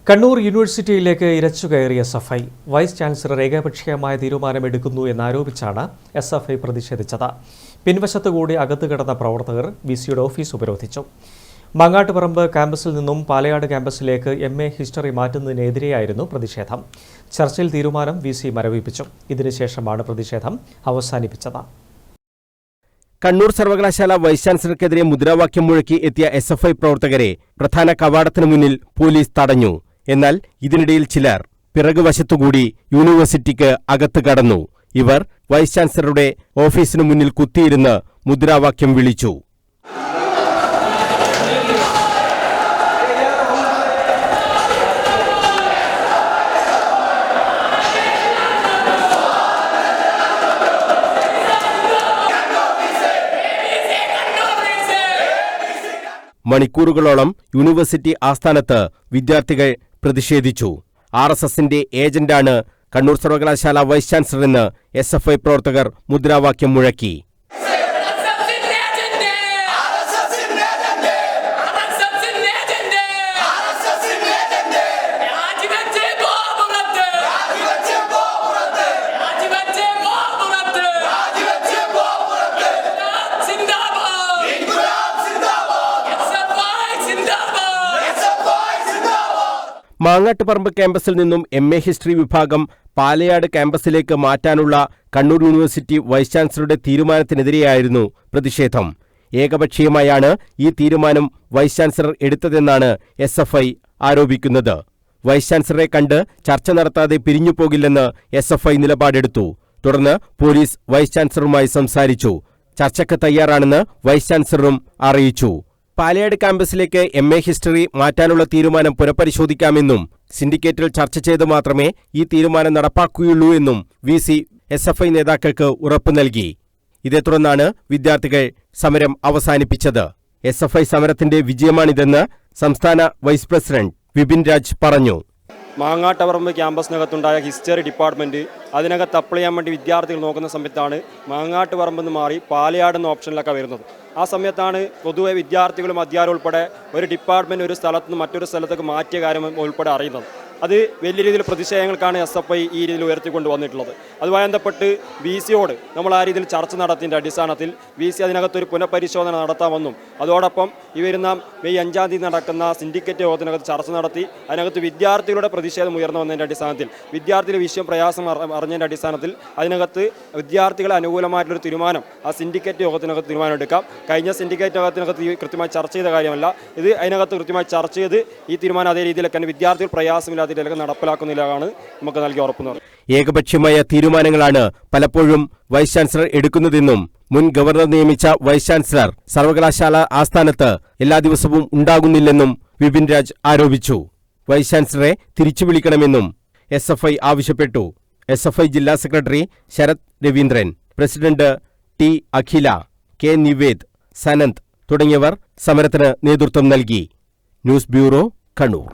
Kannur യൂണിവേഴ്സിറ്റിയിലേക്ക് ഇരച്ചുകയറിയ SFI vice chancellor ഏകപക്ഷീയമായ തീരുമാനമെടുക്കുന്നു എന്നാരോപിച്ചാണ് SFI പ്രതിഷേധിച്ചത്. പിൻവശത്തുകൂടി അകത്ത് കിടന്ന പ്രവർത്തകർ വിസിയുടെ ഓഫീസ് ഉപരോധിച്ചു. മങ്ങാട്ടുപറമ്പ് ക്യാമ്പസിൽ നിന്നും പാലയാട് ക്യാമ്പസിലേക്ക് MA ഹിസ്റ്ററി മാറ്റുന്നതിനെതിരെയായിരുന്നു പ്രതിഷേധം. ചർച്ചയിൽ തീരുമാനം വിസി മരവിപ്പിച്ചു. ഇതിനുശേഷമാണ് പ്രതിഷേധം അവസാനിപ്പിച്ചത്. കണ്ണൂർ സർവകലാശാല വൈസ് ചാൻസലർക്കെതിരെ മുദ്രാവാക്യം മുഴക്കി എത്തിയ എസ്എഫ്ഐ പ്രവർത്തകരെ പ്രധാന കവാടത്തിനു മുന്നിൽ പോലീസ് തടഞ്ഞു. എന്നാൽ ഇതിനിടയിൽ ചിലർ പിറകുവശത്തുകൂടി യൂണിവേഴ്സിറ്റിക്ക് അകത്ത് കടന്നു. ഇവർ വൈസ് ചാൻസലറുടെ ഓഫീസിനു മുന്നിൽ കുത്തിയിരുന്ന് മുദ്രാവാക്യം വിളിച്ചു. മണിക്കൂറുകളോളം യൂണിവേഴ്സിറ്റി ആസ്ഥാനത്ത് വിദ്യാർത്ഥികൾ പ്രതിഷേധിച്ചു. RSSന്റെ ഏജന്റാണ് കണ്ണൂർ സർവകലാശാല വൈസ് ചാൻസലറെന്ന് എസ്എഫ്ഐ പ്രവർത്തകർ മുദ്രാവാക്യം മുഴക്കി. മാങ്ങാട്ടുപറമ്പ് ക്യാമ്പസിൽ നിന്നും MA ഹിസ്റ്ററി വിഭാഗം പാലയാട് ക്യാമ്പസിലേക്ക് മാറ്റാനുള്ള കണ്ണൂർ യൂണിവേഴ്സിറ്റി വൈസ് ചാൻസലറുടെ തീരുമാനത്തിനെതിരെയായിരുന്നു പ്രതിഷേധം. ഏകപക്ഷീയമായാണ് ഈ തീരുമാനം വൈസ് ചാൻസലർ എടുത്തതെന്നാണ് SFI ആരോപിക്കുന്നത്. വൈസ് ചാൻസലറെ കണ്ട് ചർച്ച നടത്താതെ പിരിഞ്ഞുപോകില്ലെന്ന് SFI നിലപാടെടുത്തു. തുടർന്ന് പോലീസ് വൈസ് ചാൻസലറുമായി സംസാരിച്ചു. ചർച്ചയ്ക്ക് തയ്യാറാണെന്ന് വൈസ് ചാൻസലറും അറിയിച്ചു. പാലയാട് ക്യാമ്പസിലേക്ക് MA ഹിസ്റ്ററി മാറ്റാനുള്ള തീരുമാനം പുനഃപരിശോധിക്കാമെന്നും സിൻഡിക്കേറ്റിൽ ചർച്ച ചെയ്ത് മാത്രമേ ഈ തീരുമാനം നടപ്പാക്കുകയുള്ളൂ എന്നും VC SFI നേതാക്കൾക്ക് ഉറപ്പു നൽകി. ഇതേ തുടർന്നാണ് വിദ്യാർത്ഥികൾ സമരം അവസാനിപ്പിച്ചത്. SFI സമരത്തിന്റെ വിജയമാണിതെന്ന് സംസ്ഥാന വൈസ് പ്രസിഡന്റ് വിപിൻ രാജ് പറഞ്ഞു. മാങ്ങാട്ടുപറമ്പ് ക്യാമ്പസിനകത്തുണ്ടായ ഹിസ്റ്ററി ഡിപ്പാർട്ട്മെൻറ്റ് അതിനകത്ത് അപ്ലൈ ചെയ്യാൻ വേണ്ടി വിദ്യാർത്ഥികൾ നോക്കുന്ന സമയത്താണ് മാങ്ങാട്ടുപറമ്പെന്ന് മാറി പാലയാട് എന്ന ഓപ്ഷനിലൊക്കെ വരുന്നത്. ആ സമയത്താണ് പൊതുവെ വിദ്യാർത്ഥികളും അധ്യാപകരും ഉൾപ്പെടെ ഒരു ഡിപ്പാർട്ട്മെൻറ്റ് ഒരു സ്ഥലത്ത് നിന്ന് മറ്റൊരു സ്ഥലത്തേക്ക് മാറ്റിയ കാര്യം ഉൾപ്പെടെ അറിയുന്നത്. അത് വലിയ രീതിയിൽ പ്രതിഷേധങ്ങൾക്കാണ് SFI ഈ രീതിയിൽ ഉയർത്തിക്കൊണ്ട് വന്നിട്ടുള്ളത്. അതുമായി ബന്ധപ്പെട്ട് VCയോട് നമ്മൾ ആ രീതിയിൽ ചർച്ച നടത്തിയതിൻ്റെ അടിസ്ഥാനത്തിൽ VC അതിനകത്തൊരു പുനഃപരിശോധന നടത്താമെന്നും അതോടൊപ്പം ഈ വരുന്ന മെയ് 5-ാം തീയതി നടക്കുന്ന സിൻഡിക്കേറ്റ് യോഗത്തിനകത്ത് ചർച്ച നടത്തി അതിനകത്ത് വിദ്യാർത്ഥികളുടെ പ്രതിഷേധം ഉയർന്നു വന്നതിൻ്റെ അടിസ്ഥാനത്തിൽ വിദ്യാർത്ഥികളുടെ വിഷയം പ്രയാസം അറിഞ്ഞതിൻ്റെ അടിസ്ഥാനത്തിൽ അതിനകത്ത് വിദ്യാർത്ഥികളെ അനുകൂലമായിട്ടുള്ളൊരു തീരുമാനം ആ സിൻഡിക്കേറ്റ് യോഗത്തിനകത്ത് തീരുമാനം എടുക്കാം. കഴിഞ്ഞ സിൻഡിക്കേറ്റ് യോഗത്തിനകത്ത് കൃത്യമായി ചർച്ച ചെയ്ത കാര്യമല്ല ഇത്. അതിനകത്ത് കൃത്യമായി ചർച്ച ചെയ്ത് ഈ തീരുമാനം അതേ രീതിയിലൊക്കെ തന്നെ വിദ്യാർത്ഥികൾ പ്രയാസമില്ലാത്ത നടപ്പിലാക്കുന്നില്ലാണ് നമുക്ക് നൽകിയ ഉറപ്പ്. ഏകപക്ഷീയമായ തീരുമാനങ്ങളാണ് പലപ്പോഴും വൈസ് ചാൻസലർ എടുക്കുന്നതെന്നും മുൻ ഗവർണർ നിയമിച്ച വൈസ് ചാൻസലർ സർവകലാശാല ആസ്ഥാനത്ത് എല്ലാ ദിവസവും ഉണ്ടാകുന്നില്ലെന്നും വിപിൻ രാജ് ആരോപിച്ചു. വൈസ് ചാൻസലറെ തിരിച്ചു വിളിക്കണമെന്നും SFI ആവശ്യപ്പെട്ടു. SFI ജില്ലാ സെക്രട്ടറി Sharath Raveendran, president T Akhila, K Nived, Sananth തുടങ്ങിയവർ സമരത്തിന് നേതൃത്വം നൽകി. News bureau, Kannur.